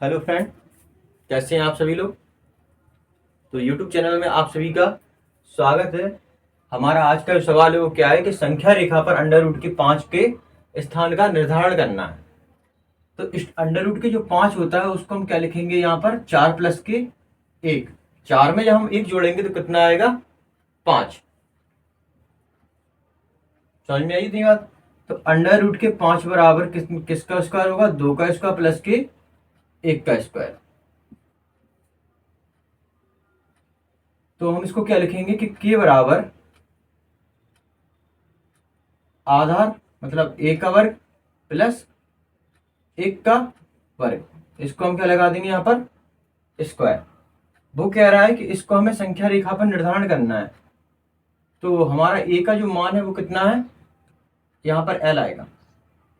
Hello friend, कैसे हैं आप सभी लोग। तो यूट्यूब चैनल में आप सभी का स्वागत है। हमारा आज का जो सवाल है वो क्या है कि संख्या रेखा पर अंडर रूट के 5 के स्थान का निर्धारण करना है। तो इस अंडर रूट के जो 5 होता है उसको हम क्या लिखेंगे, यहाँ पर 4 प्लस के 1। 4 में जब हम 1 जोड़ेंगे तो कितना आएगा, 5। समझ में आई थी बात। तो अंडर रूट के 5 बराबर किसका स्क्वायर होगा, 2 का स्क्वायर प्लस के 1 का स्क्वायर। तो हम इसको क्या लिखेंगे कि के बराबर आधार, मतलब ए का वर्ग प्लस 1 का वर्ग। इसको हम क्या लगा देंगे यहाँ पर, स्क्वायर। वो कह रहा है कि इसको हमें संख्या रेखा पर निर्धारण करना है। तो हमारा ए का जो मान है वो कितना है, यहाँ पर एल आएगा।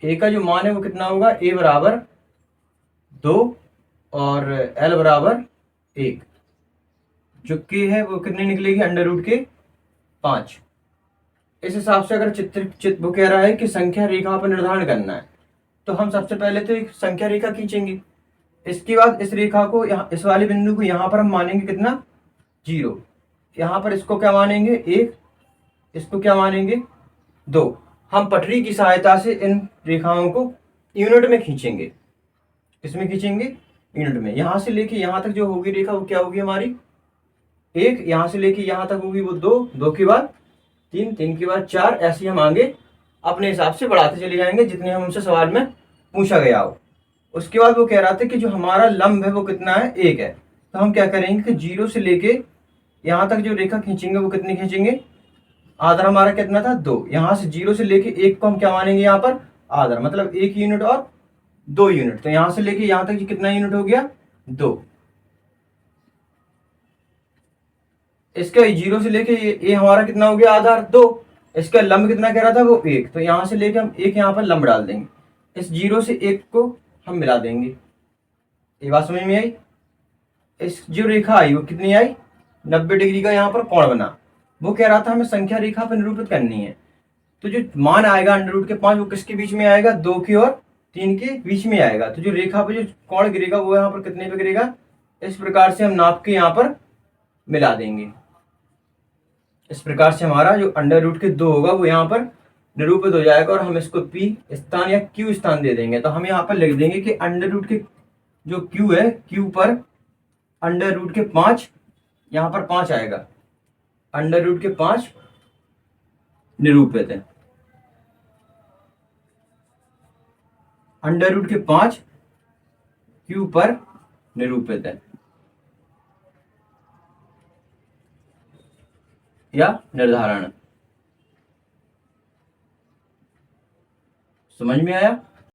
ए का जो मान है वो कितना होगा, ए बराबर 2 और एल बराबर 1। जो के है वो कितनी निकलेगी, अंडर रूट के 5। इस हिसाब से अगर चित्र वो कह रहा है कि संख्या रेखा पर निर्धारण करना है, तो हम सबसे पहले तो एक संख्या रेखा खींचेंगे। इसके बाद इस रेखा को यहाँ, इस वाले बिंदु को यहाँ पर हम मानेंगे कितना, 0। यहाँ पर इसको क्या मानेंगे, 1। इसको क्या मानेंगे, 2। हम पटरी की सहायता से इन रेखाओं को यूनिट में खींचेंगे। किसमें खींचेंगे, यूनिट में। यहाँ से लेके यहाँ तक जो होगी रेखा वो क्या होगी हमारी, 1। यहाँ से लेके यहाँ तक होगी वो 2, 2 के बाद 3, 3 के बाद 4। ऐसे हम आगे अपने हिसाब से बढ़ाते चले जाएंगे जितने हम उनसे सवाल में पूछा गया हो। उसके बाद वो कह रहा था कि जो हमारा लंब है वो कितना है, 1 है। तो हम क्या करेंगे कि 0 से लेके यहाँ तक जो रेखा खींचेंगे वो कितनी खींचेंगे, आधार हमारा कितना था, 2। यहाँ से 0 से लेके 1 को हम क्या मानेंगे, यहाँ पर आधार, मतलब 1 यूनिट और 2 यूनिट। तो यहाँ से लेके यहाँ तक कितना यूनिट हो गया, 2। इसका 0 से लेके ये हमारा कितना हो गया, आधार 2। इसका लंब कितना कह रहा था, वो 1। तो यहाँ से लेके हम 1 यहाँ पर लंब डाल देंगे। इस 0 से 1 को हम मिला देंगे। ये बात समझ में आई। इस जो रेखा आई वो कितनी आई, 90 डिग्री का यहाँ पर कोण बना। वो कह रहा था हमें संख्या रेखा पर निरूपित करनी है। तो जो मान आएगा अंडर रूट के 5 वो किसके बीच में आएगा, 2 के और 3 के बीच में आएगा। तो जो रेखा पर जो कोण गिरेगा वो यहाँ पर कितने पे गिरेगा, इस प्रकार से हम नाप के यहाँ पर मिला देंगे। इस प्रकार से हमारा जो अंडर रूट के 2 होगा वो यहाँ पर निरूपित हो जाएगा, और हम इसको पी स्थान या क्यू स्थान दे देंगे। तो हम यहाँ पर लिख देंगे कि अंडर रूट के जो क्यू है, क्यू पर अंडर रूट के 5, यहाँ पर 5 आएगा, अंडर रूट के 5 निरूपित है। अंडर रूट के 5 क्यू पर निरूपित है या निर्धारण। समझ में आया।